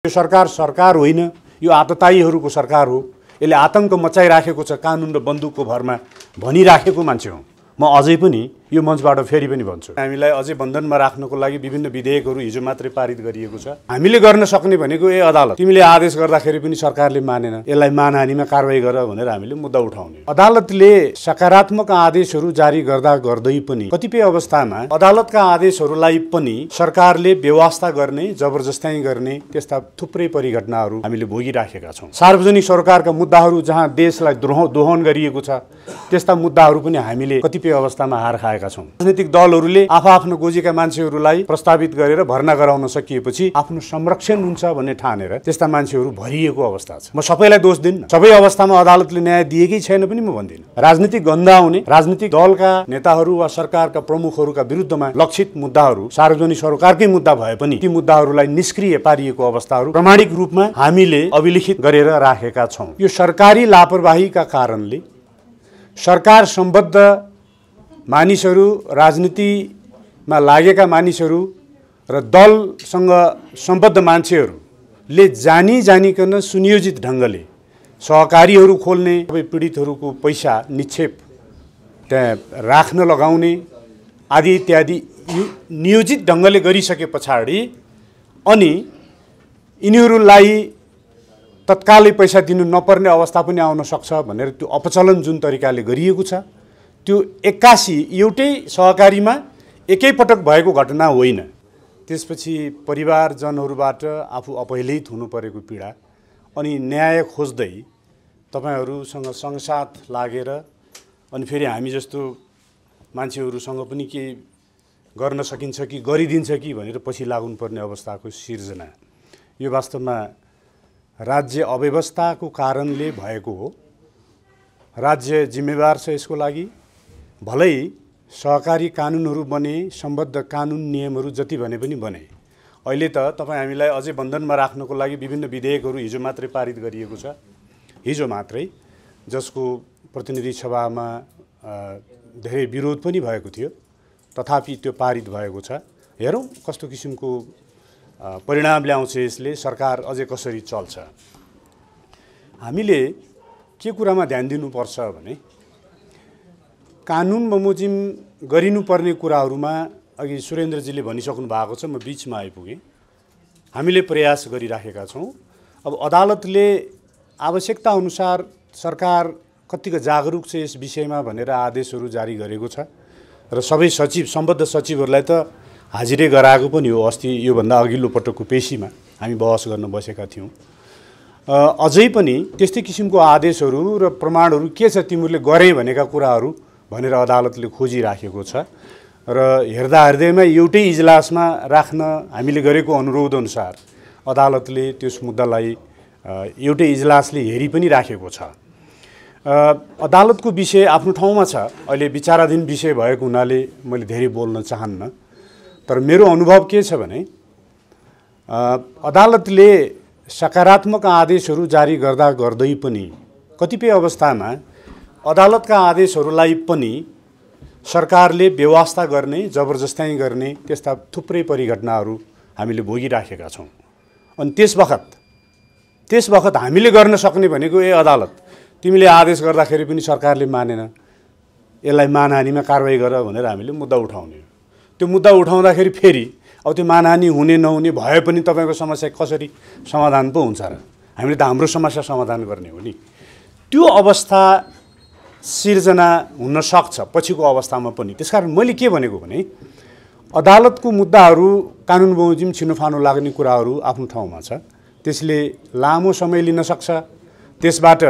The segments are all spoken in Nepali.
यो सरकार होइन, यो आततायीहरूको सरकार हो। यसले आतंक मचाइराखेको छ कानुन र बन्दुकको भरमा भनिराखेको मान्छे हो। म अझै पनि यो मञ्चबाट फेरि पनि भन्छु, हामीलाई अझै बन्धनमा राख्नको लागि विभिन्न विधेयकहरू हिजो मात्रै पारित गरिएको छ। हामीले गर्न सक्ने भनेको अदालत, तिमीले आदेश गर्दाखेरि पनि सरकारले मानेन, यसलाई मानहानिमा कारबाही गर भनेर हामीले मुद्दा उठाउने। अदालतले सकारात्मक आदेशहरू जारी गर्दा गर्दै पनि कतिपय अवस्थामा अदालतका आदेशहरूलाई पनि सरकारले बेवास्ता गर्ने, जबरजस्ती गर्ने त्यस्ता थुप्रै परिघटनाहरू हामीले भोगिराखेका छौँ। सार्वजनिक सरकारका मुद्दाहरू जहाँ देशलाई दोहन गरिएको छ त्यस्ता मुद्दाहरू पनि हामीले कतिपय अवस्थामा हार खाएका छौँ। राजनीतिक दलहरूले आफ्नो गोजीका मान्छेहरूलाई प्रस्तावित गरेर भर्ना गराउन सकिएपछि आफ्नो संरक्षण हुन्छ भन्ने ठानेर त्यस्ता मान्छेहरू भरिएको अवस्था छ। म सबैलाई दोष दिन्न, सबै अवस्थामा अदालतले न्याय दिएकै छैन पनि म भन्दिनँ। राजनीतिक गन्दाउने राजनीतिक दलका नेताहरू वा सरकारका प्रमुखहरूका विरुद्धमा लक्षित मुद्दाहरू सार्वजनिक सरकारकै मुद्दा भए पनि ती मुद्दाहरूलाई निष्क्रिय पारिएको अवस्थाहरू प्रमाणिक रूपमा हामीले अभिलिखित गरेर राखेका छौँ। यो सरकारी लापरवाहीका कारणले सरकार सम्बद्ध मानिसहरू, राजनीतिमा लागेका मानिसहरू र दलसँग सम्बद्ध मान्छेहरूले जानिकन सुनियोजित ढङ्गले सहकारीहरू खोल्ने, सबै पीडितहरूको पैसा निक्षेप त्यहाँ राख्न लगाउने आदि इत्यादि नियोजित ढङ्गले गरिसके पछाडि अनि यिनीहरूलाई तत्कालै पैसा दिनु नपर्ने अवस्था पनि आउन सक्छ भनेर त्यो अपचलन जुन तरिकाले गरिएको छ त्यो एक्कासी एउटै सहकारीमा एकैपटक भएको घटना होइन। त्यसपछि परिवारजनहरूबाट आफू अपहेलित हुनु परेको पीडा अनि न्याय खोज्दै तपाईहरूसँग सँगसाथ लागेर अनि फेरि हामी जस्तो मान्छेहरूसँग पनि के गर्न सकिन्छ कि गरिदिन्छ कि भनेर पछि लाग्नुपर्ने अवस्थाको सिर्जना यो वास्तवमा राज्य अव्यवस्थाको कारणले भएको हो। राज्य जिम्मेवार छ यसको लागि। भलै सहकारी कानुनहरू बने, सम्बद्ध कानुन नियमहरू जति भने पनि बने। अहिले त तपाईँ हामीलाई अझै बन्धनमा राख्नको लागि विभिन्न विधेयकहरू हिजो मात्रै पारित गरिएको छ, हिजो मात्रै, जसको प्रतिनिधि सभामा धेरै विरोध पनि भएको थियो, तथापि त्यो पारित भएको छ। हेरौँ कस्तो किसिमको परिणाम ल्याउँछ यसले, सरकार अझै कसरी चल्छ। हामीले के कुरामा ध्यान दिनुपर्छ भने कानुन बमोजिम गरिनुपर्ने कुराहरूमा अघि सुरेन्द्रजीले भनिसक्नु भएको छ, म बिचमा आइपुगेँ। हामीले प्रयास गरिराखेका छौँ। अब अदालतले आवश्यकता अनुसार सरकार कतिको जागरुक छ यस विषयमा भनेर आदेशहरू जारी गरेको छ र सबै सचिव, सम्बद्ध सचिवहरूलाई त हाजिरै गराएको पनि हो। अस्ति योभन्दा अघिल्लो पटकको पेशीमा हामी बहस गर्न बसेका थियौँ। अझै पनि त्यस्तै किसिमको आदेशहरू र प्रमाणहरू के छ तिमीहरूले गरे भनेका कुराहरू भनेर अदालतले खोजिराखेको छ र हेर्दैमा एउटै इजलासमा राख्न हामीले गरेको अनुरोध अनुसार अदालतले त्यस मुद्दालाई एउटै इजलासले हेरि पनि राखेको छ। अदालतको विषय आफ्नो ठाउँमा छ, अहिले विचाराधीन विषय भएको हुनाले मैले धेरै बोल्न चाहन्न। तर मेरो अनुभव के छ भने अदालतले सकारात्मक आदेशहरू जारी गर्दा गर्दै पनि कतिपय अवस्थामा अदालतका आदेशहरूलाई पनि सरकारले बेवास्ता गर्ने, जबरजस्ती गर्ने त्यस्ता थुप्रै परिघटनाहरू हामीले भोगिराखेका छौँ। अनि त्यस बखत हामीले गर्न सक्ने भनेको अदालत, तिमीले आदेश गर्दाखेरि पनि सरकारले मानेन, यसलाई मानहानिमा कारबाही गर भनेर हामीले मुद्दा उठाउने। त्यो मुद्दा उठाउँदाखेरि फेरि अब त्यो मानहानि हुने नहुने भए पनि तपाईँको समस्या कसरी समाधान पो हुन्छ र? हामीले त हाम्रो समस्या समाधान गर्ने हो नि। त्यो अवस्था सिर्जना हुन सक्छ पछिको अवस्थामा पनि। त्यसकारण मैले के भनेको भने अदालतको मुद्दाहरू कानुन बमोजिम छिनोफानो लाग्ने कुराहरू आफ्नो ठाउँमा छ, त्यसले लामो समय लिन सक्छ, त्यसबाट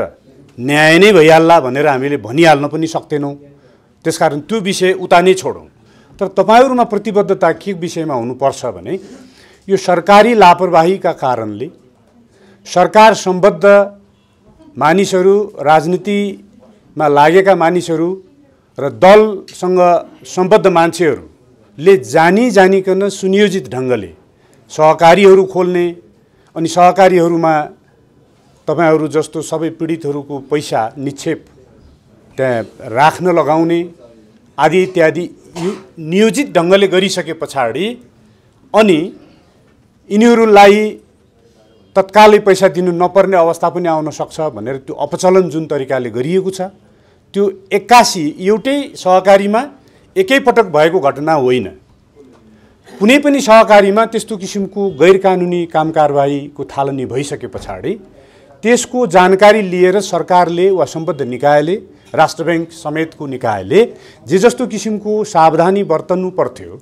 न्याय नै भइहाल्ला भनेर हामीले भनिहाल्न पनि सक्दैनौँ। त्यसकारण त्यो विषय उता नै छोडौँ। तर तपाईँहरूमा प्रतिबद्धता के विषयमा हुनुपर्छ भने यो सरकारी लापरवाहीका कारणले सरकार सम्बद्ध मानिसहरू, राजनीतिमा लागेका मानिसहरू र दलसँग सम्बद्ध मान्छेहरूले जानिकन सुनियोजित ढङ्गले सहकारीहरू खोल्ने अनि सहकारीहरूमा तपाईहरू जस्तो सबै पीडितहरूको पैसा निक्षेप त्यहाँ राख्न लगाउने आदि इत्यादि नियोजित ढङ्गले गरिसके पछाडि अनि यिनीहरूलाई तत्कालै पैसा दिनु नपर्ने अवस्था पनि आउन सक्छ भनेर त्यो अपचलन जुन तरिकाले गरिएको छ त्यो 81 एउटै सहकारीमा एकैपटक भएको घटना होइन। कुनै पनि सहकारीमा त्यस्तो किसिमको गैरकानुनी काम कारबाहीको थालनी भइसके पछाडि त्यसको जानकारी लिएर सरकारले वा सम्बद्ध निकायले, राष्ट्र बैंक समेतको निकायले जे जस्तो किसिमको सावधानी बर्तनु पर्थ्यो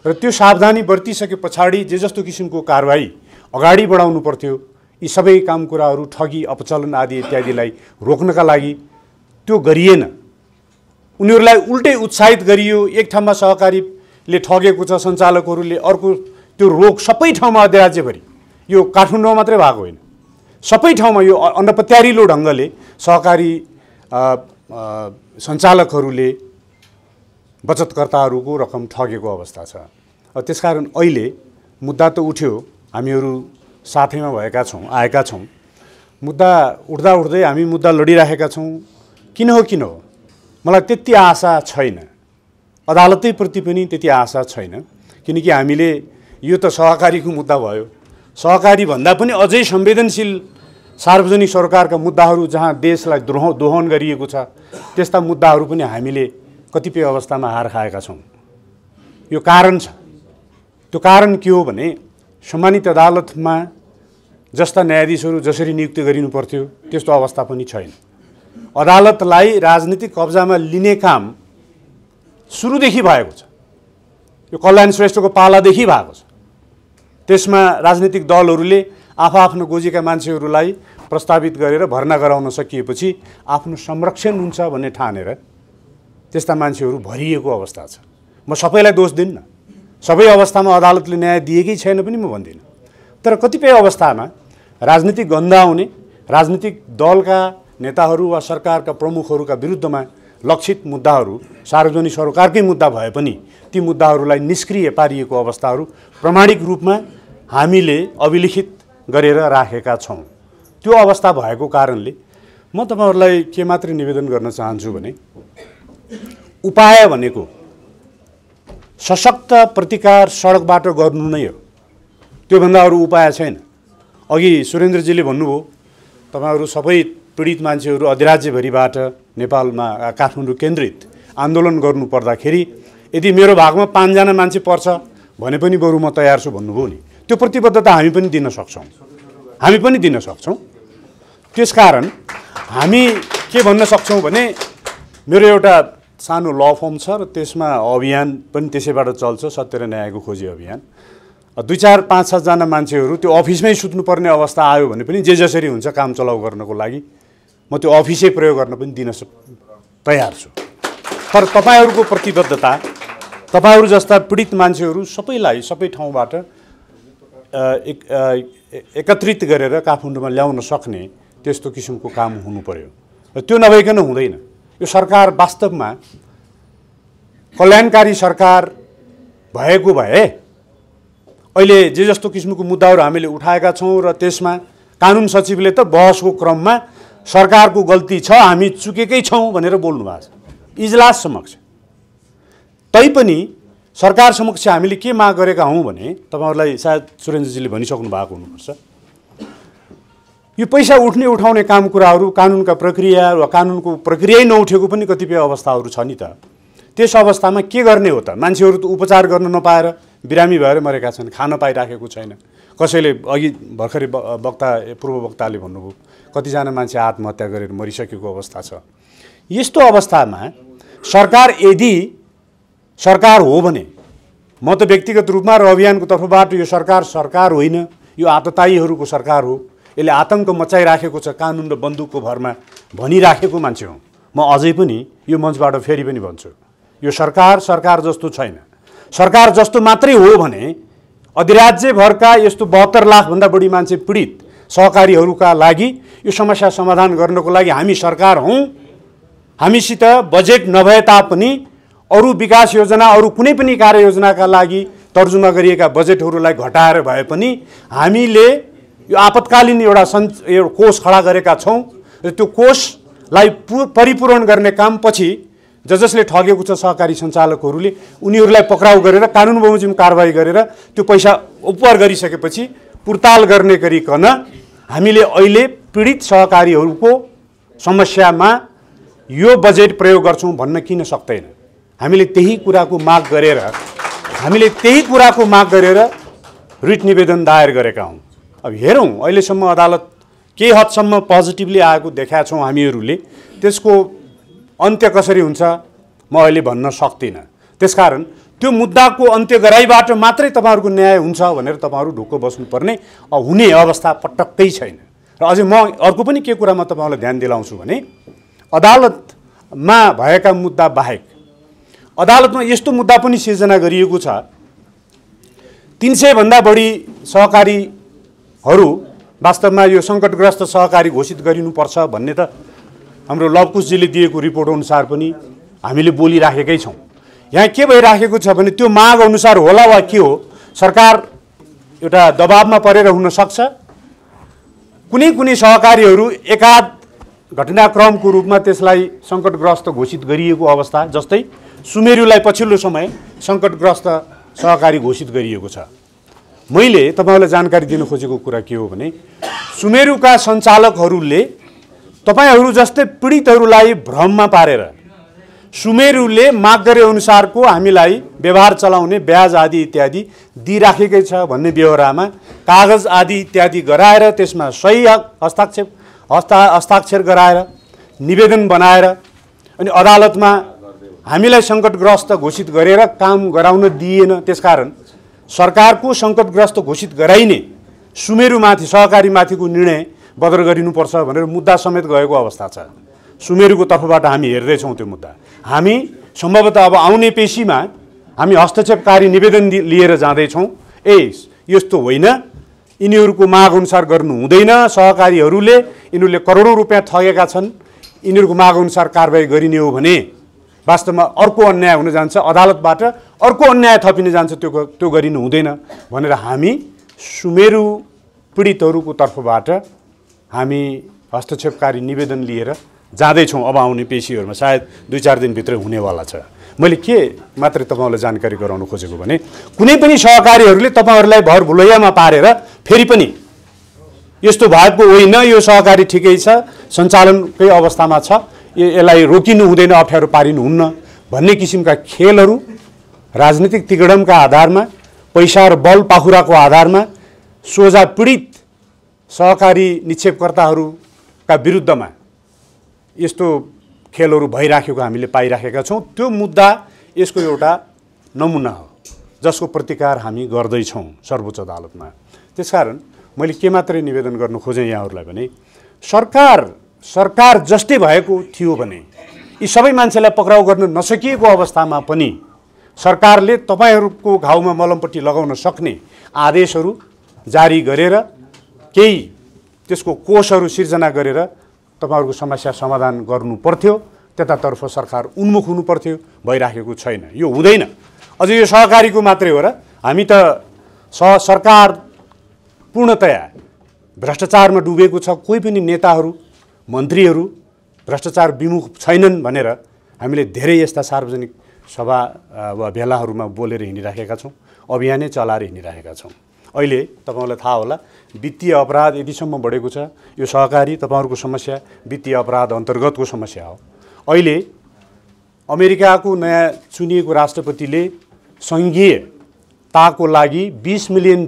र त्यो सावधानी बर्तिसके पछाडि जे जस्तो किसिमको कारबाही अगाडि बढाउनु पर्थ्यो, यी सबै काम कुराहरू ठगी, अपचलन आदि इत्यादिलाई रोक्नका लागि त्यो गरिएन। उनीहरूलाई उल्टै उत्साहित गरियो। एक ठाउँमा सहकारीले ठगेको छ सञ्चालकहरूले, अर्को त्यो रोग सबै ठाउँमा अधिराज्यभरि, यो काठमाडौँमा मात्रै भएको होइन, सबै ठाउँमा यो अनपत्यारिलो ढङ्गले सहकारी सञ्चालकहरूले बचतकर्ताहरूको रकम ठगेको अवस्था छ। त्यसकारण अहिले मुद्दा त उठ्यो, हामीहरू साथैमा भएका छौँ, आएका छौँ। मुद्दा उठ्दा उठ्दै हामी मुद्दा लडिराखेका छौँ। किन हो मलाई त्यति आशा छैन, अदालतैप्रति पनि त्यति आशा छैन, किनकि हामीले यो त सहकारीको मुद्दा भयो। सहकारी भन्दा पनि अझै संवेदनशील सार्वजनिक सरकारका मुद्दाहरू जहाँ देशलाई दोहन गरिएको छ त्यस्ता मुद्दाहरू पनि हामीले कतिपय अवस्थामा हार खाएका छौँ। यो कारण छ। त्यो कारण के हो भने सम्मानित अदालतमा जस्ता न्यायाधीशहरू जसरी नियुक्ति गरिनु पर्थ्यो त्यस्तो अवस्था पनि छैन। अदालतलाई राजनीतिक कब्जामा लिने काम सुरुदेखि भएको छ। यो कल्याण श्रेष्ठको पालादेखि भएको छ। त्यसमा राजनीतिक दलहरूले आफ्नो गोजीका मान्छेहरूलाई प्रस्तावित गरेर भर्ना गराउन सकिएपछि आफ्नो संरक्षण हुन्छ भन्ने ठानेर त्यस्ता मान्छेहरू भरिएको अवस्था छ। म सबैलाई दोष दिन्न, सबै अवस्थामा अदालतले न्याय दिएकै छैन पनि म भन्दिनँ, तर कतिपय अवस्थामा राजनीतिक गन्धाउने राजनीतिक दलका नेताहरू वा सरकारका प्रमुखहरूका विरुद्धमा लक्षित मुद्दाहरू सार्वजनिक सरकारकै मुद्दा भए पनि ती मुद्दाहरूलाई निष्क्रिय पारिएको अवस्थाहरू प्रामाणिक रूपमा हामीले अभिलिखित गरेर राखेका छौँ। त्यो अवस्था भएको कारणले म तपाईहरुलाई के मात्र निवेदन गर्न चाहन्छु भने उपाय भनेको सशक्त प्रतिकार सडकबाट गर्नु नै हो। त्यो भन्दा अरु उपाय छैन। अघि सुरेन्द्रजीले भन्नुभयो तपाईहरु सबै पीडित मान्छेहरु अधिराज्यभरिबाट नेपालमा काठमाडौँ केन्द्रित आन्दोलन गर्नु पर्दाखेरि यदि मेरो भागमा 5 जना मान्छे पर्छ भने पनि बरु म तयार छु भन्नुभयो नि। त्यो प्रतिबद्धता हामी पनि दिन सक्छौं। त्यसकारण हामी के भन्न सक्छौं भने मेरो एउटा सानो ल फर्म छ र त्यसमा अभियान पनि त्यसैबाट चल्छ, सत्य र न्यायको खोजी अभियान। 2, 4, 5, 7 जना मान्छेहरू त्यो अफिसमै सुत्नुपर्ने अवस्था आयो भने पनि जे जसरी हुन्छ काम चलाउ गर्नको लागि म त्यो अफिसै प्रयोग गर्न पनि दिन तयार छु। तर तपाईहरुको प्रतिबद्धता, तपाईहरु जस्ता पीडित मान्छेहरू सबैलाई सबै ठाउँबाट एकत्रित गरेर काठमाडौँमा ल्याउन सक्ने त्यस्तो किसिमको काम हुनु पर्यो। र त्यो नभइकन हुँदैन। यो सरकार वास्तवमा कल्याणकारी सरकार भएको भए अहिले जे जस्तो किसिमको मुद्दाहरू हामीले उठाएका छौं र त्यसमा कानुन सचिवले त बहसको क्रममा सरकारको गल्ती छ, हामी चुकेकै छौं भनेर बोल्नु भएको छ इजलास समक्ष। तैपनि सरकार समक्ष हामीले के माग गरेका हौं भने तपाईहरुलाई सायद सुरेन्द्रजीले भनिसक्नु भएको हुनुपर्छ, यो पैसा उठ्ने उठाउने काम कुराहरू कानुनका प्रक्रिया वा कानुनको प्रक्रिया नउठेको पनि कतिपय अवस्थाहरू छ नि त। त्यस अवस्थामा के गर्ने हो त? मान्छेहरू त उपचार गर्न नपाएर बिरामी भएर मरेका छन्, खान पाइराखेको छैन। कसैले अघि भर्खरै पूर्व वक्ताले भन्नुभयो कतिजना मान्छे आत्महत्या गरेर मरिसकेको अवस्था छ। यस्तो अवस्थामा सरकार यदि सरकार हो भने म त व्यक्तिगत रूपमा र अभियानको तर्फबाट यो सरकार होइन, यो आततायीहरूको सरकार हो, यसले आतंक मचाइराखेको छ कानुन र बन्दुकको भरमा भनिराखेको मान्छे हो। म अझै पनि यो मञ्चबाट फेरि पनि भन्छु, यो सरकार जस्तो छैन। सरकार जस्तो मात्रै हो भने अधिराज्यभरका यस्तो 72 लाख भन्दा बढी मान्छे पीडित सहकारीहरूका लागि यो समस्या समाधान गर्नको लागि हामी सरकार हौं। हामीसित बजेट नभए तापनि अरु विकास योजना, अरु कुनै पनि कार्ययोजनाका लागि तर्जुमा गरिएका बजेटहरूलाई घटाएर भए पनि हामीले यो आपतकालीन एउटा कोष खडा गरेका छौं र त्यो कोषलाई परिपूर्ण गर्ने काम पछि जसले ठगेको छ सहकारी सञ्चालकहरूले उनीहरूलाई पक्राउ गरेर कानुन बमोजिम कारबाही गरेर त्यो पैसा उपहार गरिसकेपछि पुर्ताल गर्ने गरिकन हामीले अहिले पीडित सहकारीहरूको समस्यामा यो बजेट प्रयोग गर्छौँ भन्न किन सक्दैन? हामीले त्यही कुराको माग गरेर रिट निवेदन दायर गरेका हौँ। अब हेरौँ, अहिलेसम्म अदालत केही हदसम्म पोजिटिभली आएको देखाएका छौँ हामीहरूले। त्यसको अन्त्य कसरी हुन्छ म अहिले भन्न सक्दिनँ। त्यसकारण त्यो मुद्दाको अन्त्य गराइबाट मात्रै तपाईँहरूको न्याय हुन्छ भनेर तपाईँहरू ढुक्क बस्नुपर्ने हुने अवस्था पटक्कै छैन। र अझै म अर्को पनि के कुरामा तपाईँहरूलाई ध्यान दिलाउँछु भने अदालतमा भएका मुद्दा बाहेक अदालतमा यस्तो मुद्दा पनि सिर्जना गरिएको छ। 300 भन्दा बढी सहकारीहरू वास्तवमा यो सङ्कटग्रस्त सहकारी घोषित गरिनुपर्छ भन्ने त हाम्रो लवकुशजीले दिएको रिपोर्ट अनुसार पनि हामीले बोलिराखेकै छौँ। यहाँ के भइराखेको छ भने त्यो माग अनुसार होला वा के हो, सरकार एउटा दबावमा परेर हुन सक्छ। कुनै सहकारीहरू एकाध घटनाक्रमको रूपमा त्यसलाई सङ्कटग्रस्त घोषित गरिएको अवस्था, जस्तै सुमेरुलाई पछिल्लो समय सङ्कटग्रस्त सहकारी घोषित गरिएको छ। मैले तपाईँहरूलाई जानकारी दिन खोजेको कुरा के हो भने सुमेरुका सञ्चालकहरूले तपाईँहरू जस्तै पीडितहरूलाई भ्रममा पारेर सुमेरुले माग गरे अनुसारको हामीलाई व्यवहार चलाउने ब्याज आदि इत्यादि दिइराखेकै छ भन्ने बेहोरामा कागज आदि इत्यादि गराएर त्यसमा सही हस्ताक्षर गराएर निवेदन बनाएर अनि अदालतमा हामीलाई सङ्कटग्रस्त घोषित गरेर काम गराउन दिएन। त्यसकारण सरकारको सङ्कटग्रस्त घोषित गराइने सुमेरुमाथि सहकारीमाथिको निर्णय बदर गरिनुपर्छ भनेर मुद्दा समेत गएको अवस्था छ। सुमेरुको तर्फबाट हामी हेर्दैछौँ त्यो मुद्दा। हामी सम्भवतः अब आउने पेशीमा हामी हस्तक्षेपकारी निवेदन लिएर जाँदैछौँ। यस्तो होइन, यिनीहरूको माग अनुसार गर्नु हुँदैन, सहकारीहरूले यिनीहरूले करोडौँ रुपियाँ ठगेका छन्, यिनीहरूको माग अनुसार कारबाही गरिने हो भने वास्तवमा अर्को अन्याय हुन जान्छ, अदालतबाट अर्को अन्याय थपिन जान्छ, त्यो गरिनु हुँदैन भनेर हामी सुमेरु पीडितहरूको तर्फबाट हामी हस्तक्षेपकारी निवेदन लिएर जाँदैछौँ। अब आउने पेशीहरूमा सायद 2-4 दिनभित्रै हुनेवाला छ। मैले के मात्रै तपाईँहरूलाई जानकारी गराउन खोजेको भने कुनै पनि सहकारीहरूले तपाईँहरूलाई भर भुलैयामा पारेर फेरि पनि यस्तो भएको होइन, यो सहकारी ठिकै छ, सञ्चालनकै अवस्थामा छ, यसलाई रोकिनु हुँदैन, अप्ठ्यारो पारिनुहुन्न भन्ने किसिमका खेलहरू राजनीतिक तिगडमका आधारमा, पैसा र बल पाखुराको आधारमा सोझा पीडित सहकारी निक्षेपकर्ताहरूका विरुद्धमा यस्तो खेलहरू भइराखेको हामीले पाइराखेका छौँ। त्यो मुद्दा यसको एउटा नमुना हो जसको प्रतिकार हामी गर्दैछौँ सर्वोच्च अदालतमा। त्यसकारण मैले के मात्रै निवेदन गर्न खोजेँ यहाँहरूलाई भने सरकार जस्तै भएको थियो भने यी सबै मान्छेलाई पक्राउ गर्न नसकिएको अवस्थामा पनि सरकारले तपाईँहरूको घाउमा मलमपट्टि लगाउन सक्ने आदेशहरू जारी गरेर केही त्यसको कोषहरू सिर्जना गरेर तपाईँहरूको समस्या समाधान गर्नु पर्थ्यो। त्यतातर्फ सरकार उन्मुख हुनु पर्थ्यो, भइराखेको छैन। यो हुँदैन। अझै यो सहकारीको मात्रै हो र? हामी त सरकार पूर्णतया भ्रष्टाचारमा डुबेको छ, कोही पनि नेताहरू मन्त्रीहरू भ्रष्टाचार विमुख छैनन् भनेर हामीले धेरै यस्ता सार्वजनिक सभा वा भेलाहरूमा बोलेर हिँडिराखेका छौँ, अभियानै चलाएर हिँडिराखेका छौँ। अहिले तपाईँहरूलाई थाहा होला वित्तीय अपराध यतिसम्म बढेको छ। यो सहकारी तपाईँहरूको समस्या वित्तीय अपराध अन्तर्गतको समस्या हो। अहिले अमेरिकाको नयाँ चुनिएको राष्ट्रपतिले सङ्घीयताको लागि $20 मिलियन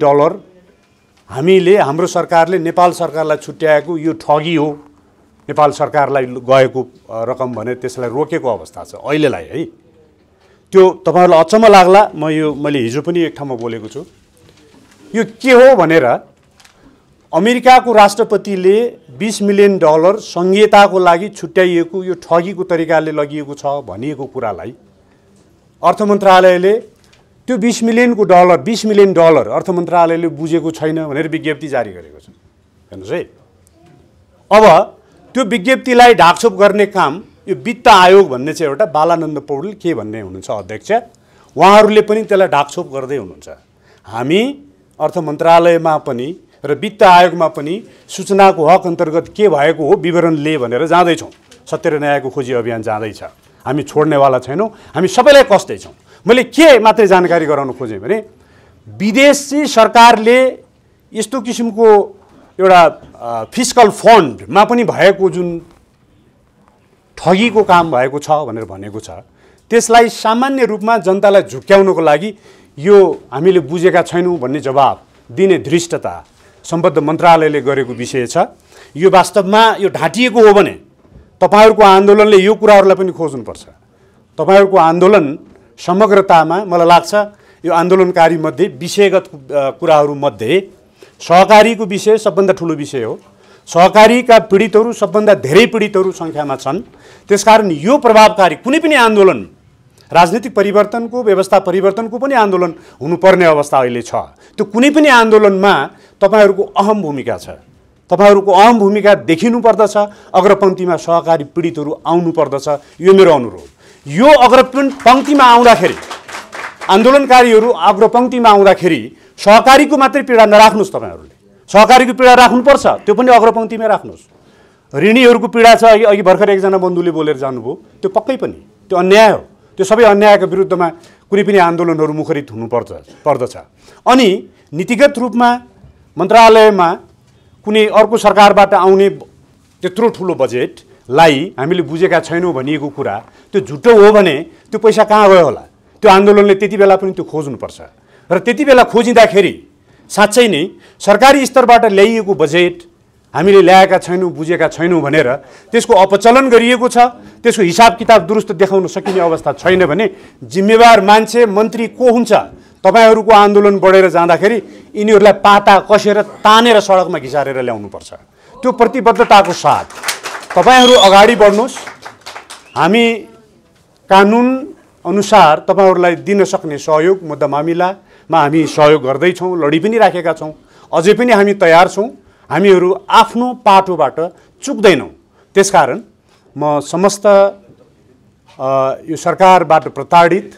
हामीले हाम्रो सरकारले नेपाल सरकारलाई छुट्याएको यो ठगी हो, नेपाल सरकारलाई गएको रकम भनेर त्यसलाई रोकेको अवस्था छ अहिलेलाई है। त्यो तपाईँहरूलाई अचम्म लाग्ला। मैले हिजो पनि एक ठाउँमा बोलेको छु। यो के हो भनेर अमेरिकाको राष्ट्रपतिले $20 मिलियन सङ्घीयताको लागि छुट्याइएको यो ठगीको तरिकाले लगिएको छ भनिएको कुरालाई अर्थ मन्त्रालयले त्यो $20 मिलियन अर्थ मन्त्रालयले बुझेको छैन भनेर विज्ञप्ति जारी गरेको छ। हेर्नुहोस् है, अब त्यो विज्ञप्तिलाई ढाकछोप गर्ने काम यो वित्त आयोग भन्ने चाहिँ एउटा बालानन्द पौडेल के भन्ने हुनुहुन्छ अध्यक्ष, उहाँहरूले पनि त्यसलाई ढाकछोप गर्दै हुनुहुन्छ। हामी अर्थ मन्त्रालयमा पनि र वित्त आयोगमा पनि सूचनाको हक अन्तर्गत के भएको हो विवरण ले भनेर जाँदैछौँ। सत्य र न्यायको खोजी अभियान जाँदैछ। हामी छोड्नेवाला छैनौँ, हामी सबैलाई कसदैछौँ। मैले के मात्रै जानकारी गराउन खोजेँ भने विदेशी सरकारले यस्तो किसिमको एउटा फिस्कल फन्डमा पनि भएको जुन ठगीको काम भएको छ भनेर भनेको छ, त्यसलाई सामान्य रूपमा जनतालाई झुक्क्याउनको लागि यो हामीले बुझेका छैनौँ भन्ने जवाब दिने धृष्टता सम्बद्ध मन्त्रालयले गरेको विषय छ। यो वास्तवमा यो ढाँटिएको हो भने तपाईहरुको आन्दोलनले यो कुराहरूलाई पनि खोज्नुपर्छ। तपाईहरुको आन्दोलन समग्रतामा मलाई लाग्छ यो आन्दोलनकारी मध्ये विषयगत कुराहरू मध्ये सहकारीको विषय सबभन्दा ठूलो विषय हो। सहकारीका पीडितहरू सबभन्दा धेरै पीडितहरू संख्यामा छन्। त्यसकारण यो प्रभावकारी कुनै पनि आन्दोलन राजनीतिक परिवर्तनको व्यवस्था परिवर्तनको पनि आन्दोलन हुनुपर्ने अवस्था अहिले छ। त्यो कुनै पनि आन्दोलनमा तपाईहरुको अहम भूमिका छ। तपाईहरुको अहम भूमिका देखिनु पर्दछ। अग्रपंक्तिमा सहकारी पीडितहरू आउनु पर्दछ। यो मेरो अनुरोध। यो अग्रपंक्तिमा आउँदाखेरि आन्दोलनकारीहरू अग्रपंक्तिमा आउँदाखेरि सहकारीको मात्रै पीडा नराख्नुस्। तपाईहरुले सहकारीको पीडा राख्नुपर्छ, त्यो पनि अग्रपंक्तिमै राख्नुस्। ऋणीहरूको पीडा छ, अघि भर्खर एकजना बन्धुले बोलेर जानुभयो, त्यो पक्कै पनि त्यो अन्याय हो। त्यो सबै अन्यायका विरुद्धमा कुनै पनि आन्दोलनहरू मुखरित हुनुपर्दछ। अनि नीतिगत रूपमा मन्त्रालयमा कुनै अर्को सरकारबाट आउने त्यत्रो ठुलो बजेटलाई हामीले बुझेका छैनौँ भनिएको कुरा त्यो झुटो हो भने त्यो पैसा कहाँ गयो होला? त्यो आन्दोलनले त्यति बेला पनि त्यो खोज्नुपर्छ। र त्यति बेला खोजिँदाखेरि साँच्चै नै सरकारी स्तरबाट ल्याइएको बजेट हामीले ल्याएका छैनौँ, बुझेका छैनौँ भनेर त्यसको अपचलन गरिएको छ, त्यसको हिसाब किताब दुरुस्त देखाउन सकिने अवस्था छैन भने जिम्मेवार मान्छे मन्त्री को हुन्छ? तपाईहरुको आन्दोलन बढेर जाँदाखेरि यिनीहरूलाई पाता कसेर तानेर सडकमा घिसारेर ल्याउनुपर्छ। त्यो प्रतिबद्धताको साथ तपाईहरु अगाडि बढ्नुस्। हामी कानुन अनुसार तपाईहरुलाई दिन सक्ने सहयोग मुद्दा मामिलामा हामी सहयोग गर्दैछौँ, लडी पनि राखेका छौँ, अझै पनि हामी तयार छौँ। हामीहरू आफ्नो पाटोबाट चुक्दैनौँ। त्यसकारण म समस्त यो सरकारबाट प्रताडित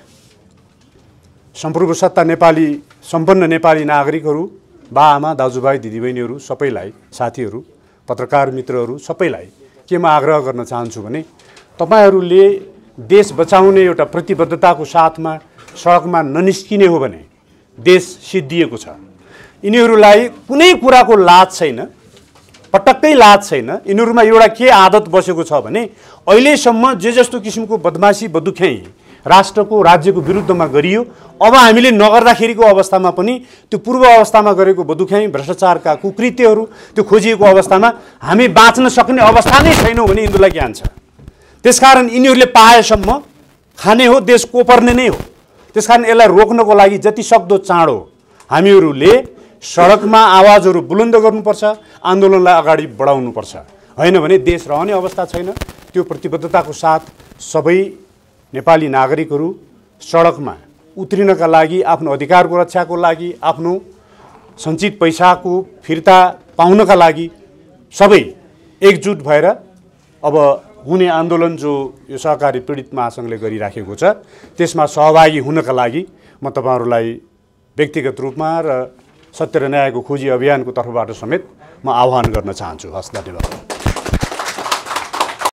सम्पूर्ण सत्ता नेपाली सम्पन्न नेपाली नागरिकहरू, बाआमा, दाजुभाइ, दिदीबहिनीहरू सबैलाई, साथीहरू, पत्रकार मित्रहरू सबैलाई के म आग्रह गर्न चाहन्छु भने तपाईहरूले देश बचाउने एउटा प्रतिबद्धताको साथमा सडकमा ननिस्किने हो भने देश सिद्धिएको छ। यिनीहरूलाई कुनै कुराको लाज छैन, पटक्कै लाज छैन। यिनीहरूमा एउटा के आदत बसेको छ भने अहिलेसम्म जे जस्तो किसिमको बदमासी बदुख्याइ राष्ट्रको राज्यको विरुद्धमा गरियो, अब हामीले नगर्दाखेरिको अवस्थामा पनि त्यो पूर्व अवस्थामा गरेको बदुख्याइ भ्रष्टाचारका कुकृत्यहरू त्यो खोजिएको अवस्थामा हामी बाँच्न सक्ने अवस्था नै छैनौँ भने यिनीहरूलाई ज्ञान छ। त्यसकारण यिनीहरूले पाएसम्म खाने हो, देश कोपर्ने नै हो। त्यसकारण यसलाई रोक्नको लागि जति सक्दो चाँडो हामीहरूले सडकमा आवाजहरू बुलन्द गर्नुपर्छ, आन्दोलनलाई अगाडि बढाउनुपर्छ। हैन भने देश रहने अवस्था छैन। त्यो प्रतिबद्धताको साथ सबै नेपाली नागरिकहरू सडकमा उत्रिनका लागि, आफ्नो अधिकारको रक्षाको लागि, आफ्नो सञ्चित पैसाको फिर्ता पाउनका लागि सबै एकजुट भएर अब हुने आन्दोलन जो यो सहकारी पीडित महासङ्घले गरिराखेको छ त्यसमा सहभागी हुनका लागि म तपाईहरुलाई व्यक्तिगत रूपमा र सत्य र न्यायको खोजी अभियानको तर्फबाट समेत म आह्वान गर्न चाहन्छु। हस्, धन्यवाद।